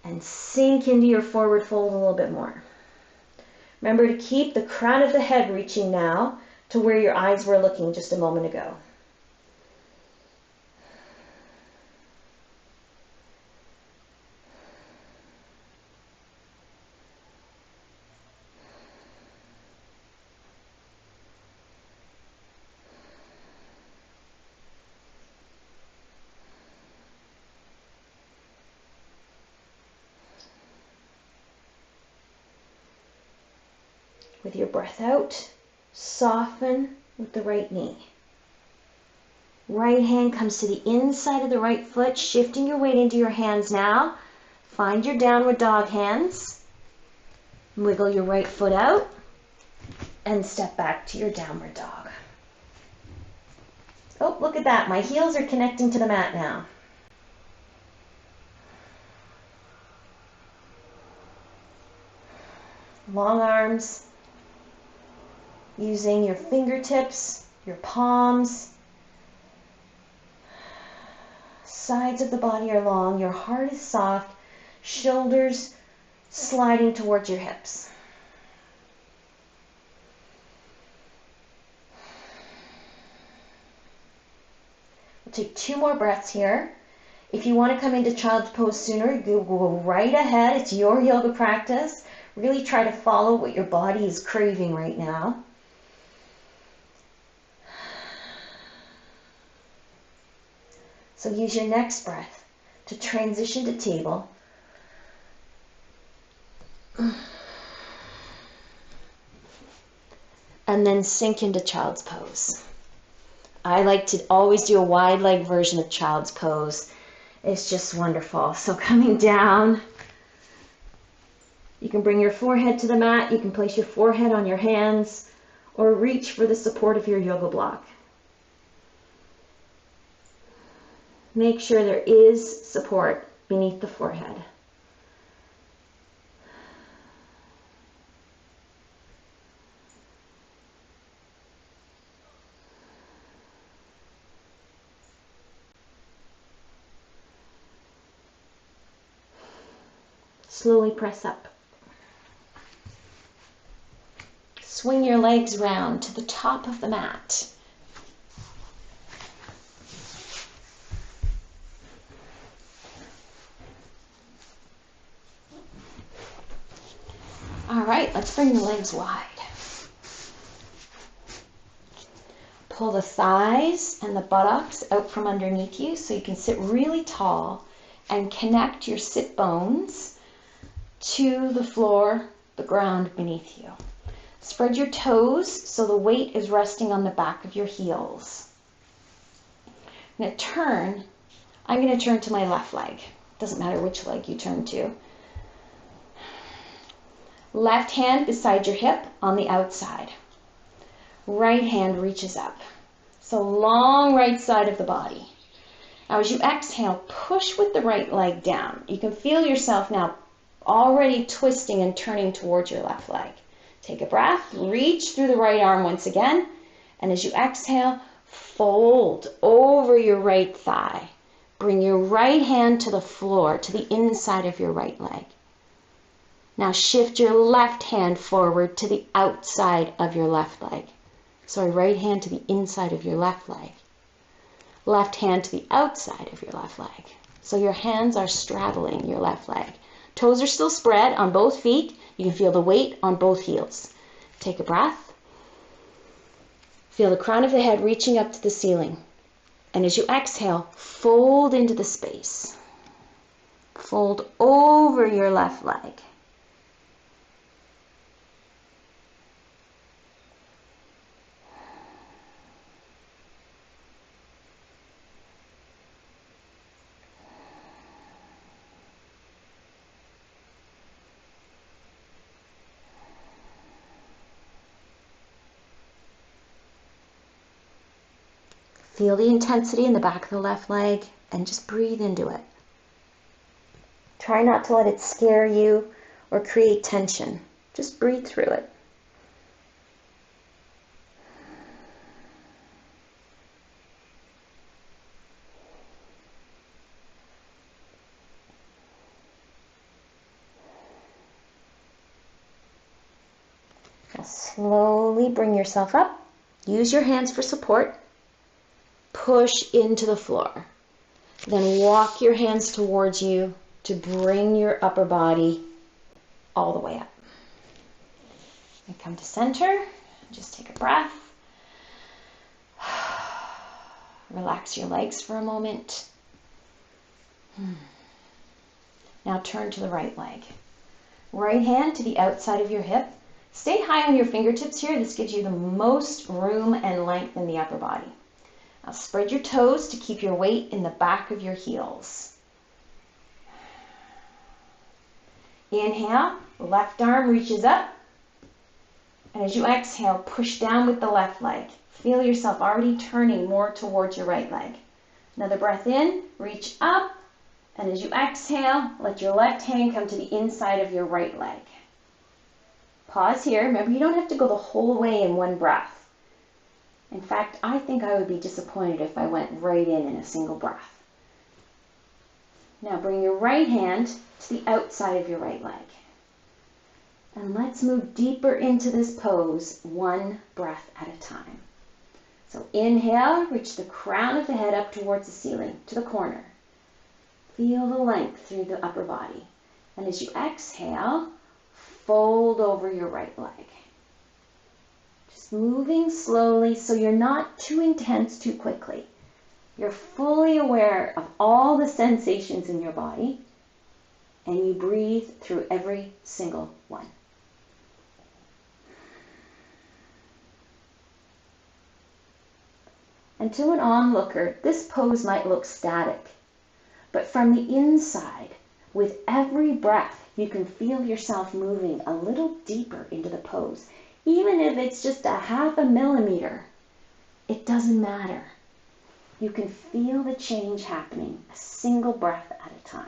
and sink into your forward fold a little bit more. Remember to keep the crown of the head reaching now to where your eyes were looking just a moment ago. With your breath out, Soften with the right knee. Right hand comes to the inside of the right foot, shifting your weight into your hands now. Find your downward dog hands. Wiggle your right foot out and step back to your downward dog. Oh, look at that. My heels are connecting to the mat now. Long arms, using your fingertips, your palms. Sides of the body are long, your heart is soft, shoulders sliding towards your hips. We'll take 2 more breaths here. If you want to come into child's pose sooner, you go right ahead. It's your yoga practice. Really try to follow what your body is craving right now. So use your next breath to transition to table. And then sink into child's pose. I like to always do a wide leg version of child's pose. It's just wonderful. So coming down, you can bring your forehead to the mat, you can place your forehead on your hands, or reach for the support of your yoga block. Make sure there is support beneath the forehead. Slowly press up. Swing your legs round to the top of the mat. All right, let's bring the legs wide. Pull the thighs and the buttocks out from underneath you so you can sit really tall and connect your sit bones to the floor, the ground beneath you. Spread your toes so the weight is resting on the back of your heels. I'm going to turn to my left leg. Doesn't matter which leg you turn to. Left hand beside your hip on the outside. Right hand reaches up. So long right side of the body. Now as you exhale, push with the right leg down. You can feel yourself now already twisting and turning towards your left leg. Take a breath, reach through the right arm once again, and as you exhale, fold over your right thigh. Bring your right hand to the floor, to the inside of your right leg. Now shift your left hand forward to the outside of your left leg. Sorry, right hand to the inside of your left leg. Left hand to the outside of your left leg. So your hands are straddling your left leg. Toes are still spread on both feet. You can feel the weight on both heels. Take a breath. Feel the crown of the head reaching up to the ceiling. And as you exhale, fold into the space. Fold over your left leg. Feel the intensity in the back of the left leg and just breathe into it. Try not to let it scare you or create tension. Just breathe through it. Now slowly bring yourself up. Use your hands for support. Push into the floor. Then walk your hands towards you to bring your upper body all the way up. And come to center. Just take a breath. Relax your legs for a moment. Now turn to the right leg. Right hand to the outside of your hip. Stay high on your fingertips here. This gives you the most room and length in the upper body. Now spread your toes to keep your weight in the back of your heels. Inhale, left arm reaches up. And as you exhale, push down with the left leg. Feel yourself already turning more towards your right leg. Another breath in, reach up. And as you exhale, let your left hand come to the inside of your right leg. Pause here. Remember, you don't have to go the whole way in one breath. In fact, I think I would be disappointed if I went right in a single breath. Now bring your right hand to the outside of your right leg. And let's move deeper into this pose, one breath at a time. So inhale, reach the crown of the head up towards the ceiling, to the corner. Feel the length through the upper body. And as you exhale, fold over your right leg. Just moving slowly so you're not too intense too quickly. You're fully aware of all the sensations in your body, and you breathe through every single one. And to an onlooker, this pose might look static, but from the inside, with every breath, you can feel yourself moving a little deeper into the pose. Even if it's just a 0.5 millimeter, it doesn't matter. You can feel the change happening a single breath at a time.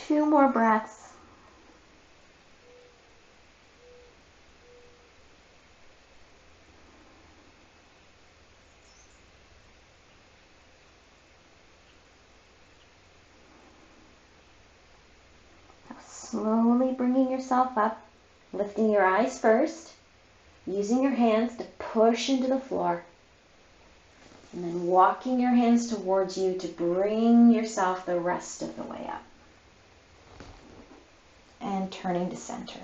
Two more breaths. Now slowly bringing yourself up, lifting your eyes first, using your hands to push into the floor, and then walking your hands towards you to bring yourself the rest of the way up. And turning to center.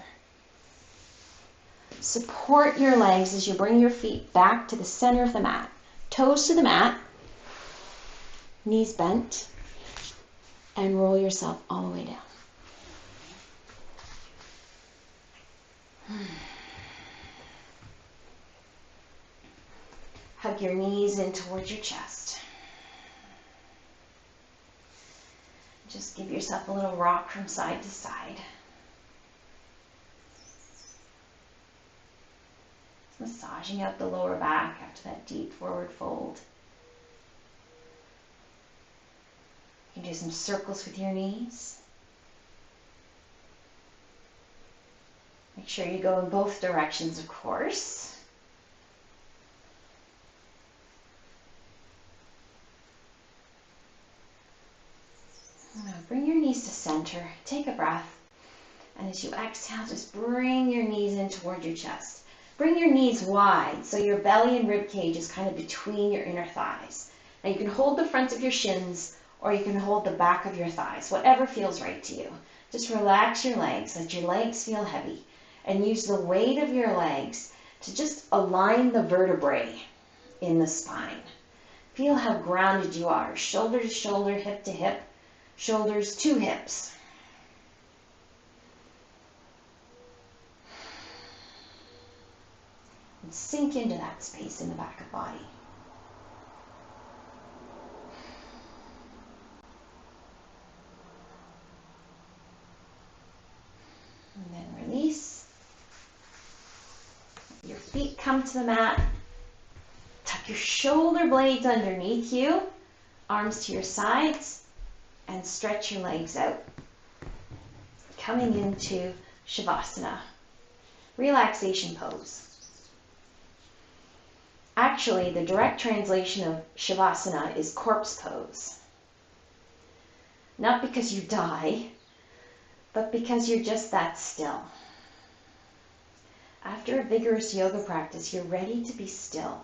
Support your legs as you bring your feet back to the center of the mat. Toes to the mat, knees bent, and roll yourself all the way down. Hug your knees in towards your chest. Just give yourself a little rock from side to side. Massaging out the lower back after that deep forward fold. You can do some circles with your knees. Make sure you go in both directions, of course. Now bring your knees to center. Take a breath. And as you exhale, just bring your knees in toward your chest. Bring your knees wide so your belly and rib cage is kind of between your inner thighs. Now you can hold the front of your shins or you can hold the back of your thighs, whatever feels right to you. Just relax your legs, let your legs feel heavy, and use the weight of your legs to just align the vertebrae in the spine. Feel how grounded you are, shoulder to shoulder, hip to hip, shoulders to hips. And sink into that space in the back of the body. And then release. Your feet come to the mat. Tuck your shoulder blades underneath you, arms to your sides, and stretch your legs out. Coming into Shavasana, relaxation pose. Actually, the direct translation of Shavasana is corpse pose. Not because you die, but because you're just that still. After a vigorous yoga practice, you're ready to be still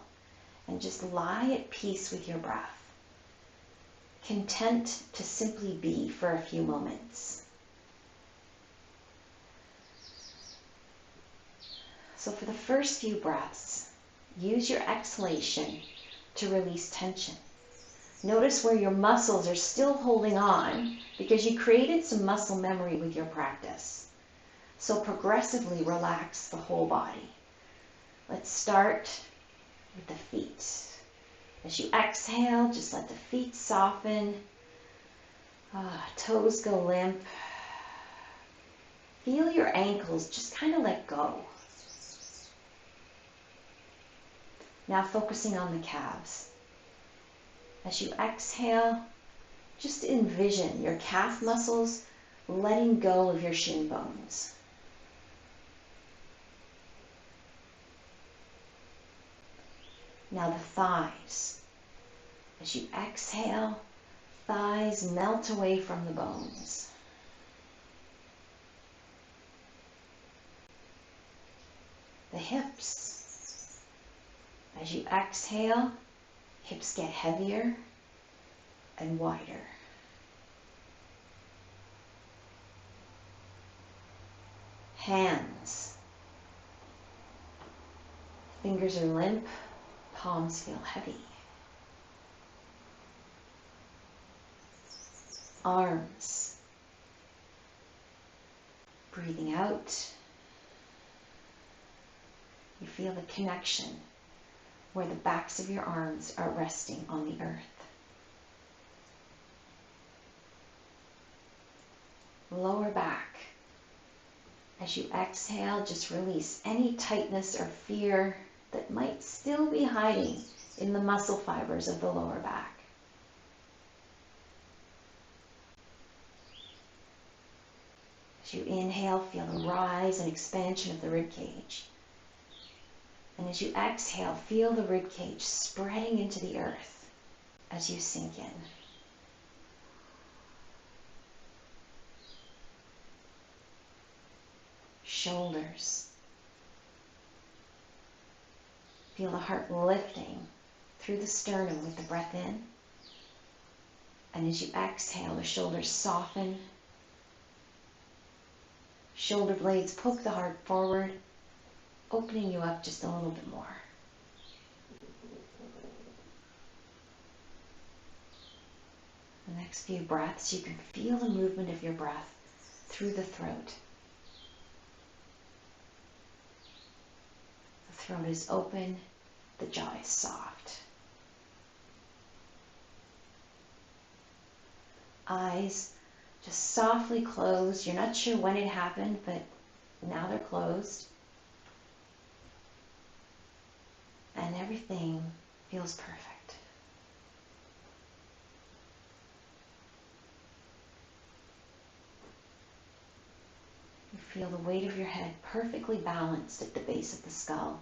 and just lie at peace with your breath, content to simply be for a few moments. So for the first few breaths, use your exhalation to release tension. Notice where your muscles are still holding on because you created some muscle memory with your practice. So progressively relax the whole body. Let's start with the feet. As you exhale, just let the feet soften. Toes go limp. Feel your ankles just kind of let go. Now focusing on the calves. As you exhale, just envision your calf muscles letting go of your shin bones. Now the thighs. As you exhale, thighs melt away from the bones. The hips. As you exhale, hips get heavier and wider. Hands. Fingers are limp, palms feel heavy. Arms. Breathing out. You feel the connection where the backs of your arms are resting on the earth. Lower back. As you exhale, just release any tightness or fear that might still be hiding in the muscle fibers of the lower back. As you inhale, feel the rise and expansion of the rib cage. And as you exhale, feel the rib cage spreading into the earth as you sink in. Shoulders. Feel the heart lifting through the sternum with the breath in. And as you exhale, the shoulders soften. Shoulder blades poke the heart forward, opening you up just a little bit more. The next few breaths, you can feel the movement of your breath through the throat. The throat is open, the jaw is soft. Eyes just softly closed. You're not sure when it happened, but now they're closed. And everything feels perfect. You feel the weight of your head perfectly balanced at the base of the skull.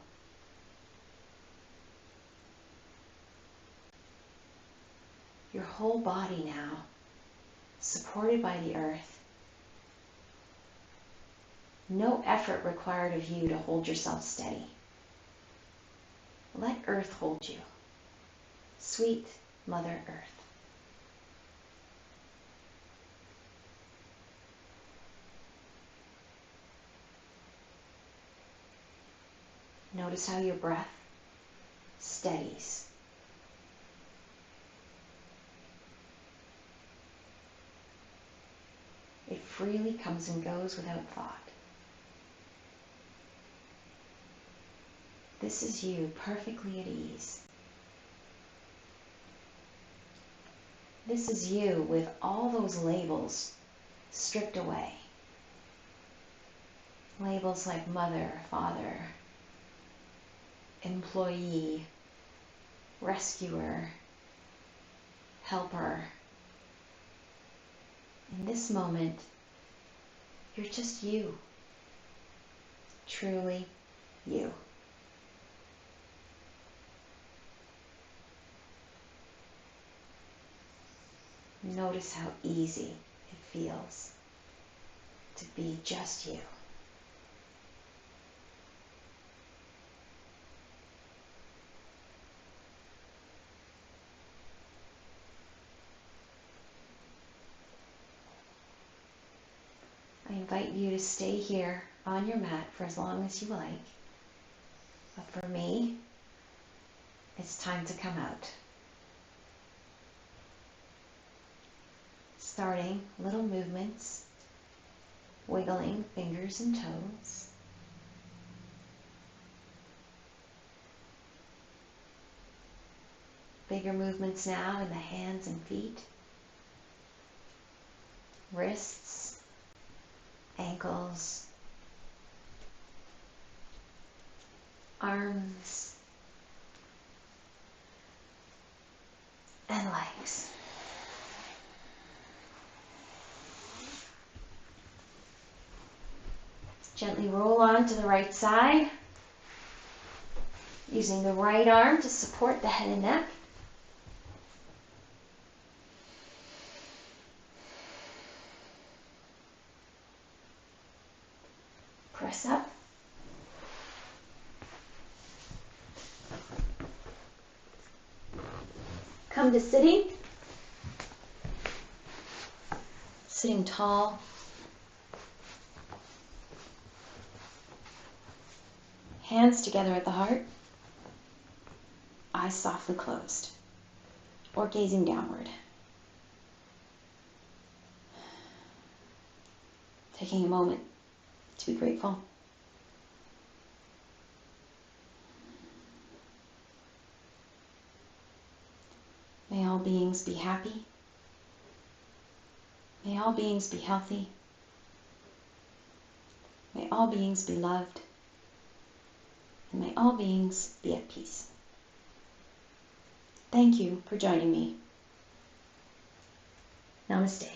Your whole body now, supported by the earth. No effort required of you to hold yourself steady. Let earth hold you. Sweet Mother Earth. Notice how your breath steadies. It freely comes and goes without thought. This is you perfectly at ease. This is you with all those labels stripped away. Labels like mother, father, employee, rescuer, helper. In this moment, you're just you. Truly you. Notice how easy it feels to be just you. I invite you to stay here on your mat for as long as you like. But for me, it's time to come out. Starting little movements, wiggling fingers and toes. Bigger movements now in the hands and feet, wrists, ankles, arms, and legs. Gently roll on to the right side, using the right arm to support the head and neck. Press up. Come to sitting. Sitting tall. Hands together at the heart. Eyes softly closed or gazing downward. Taking a moment to be grateful. May all beings be happy. May all beings be healthy. May all beings be loved. And may all beings be at peace. Thank you for joining me. Namaste.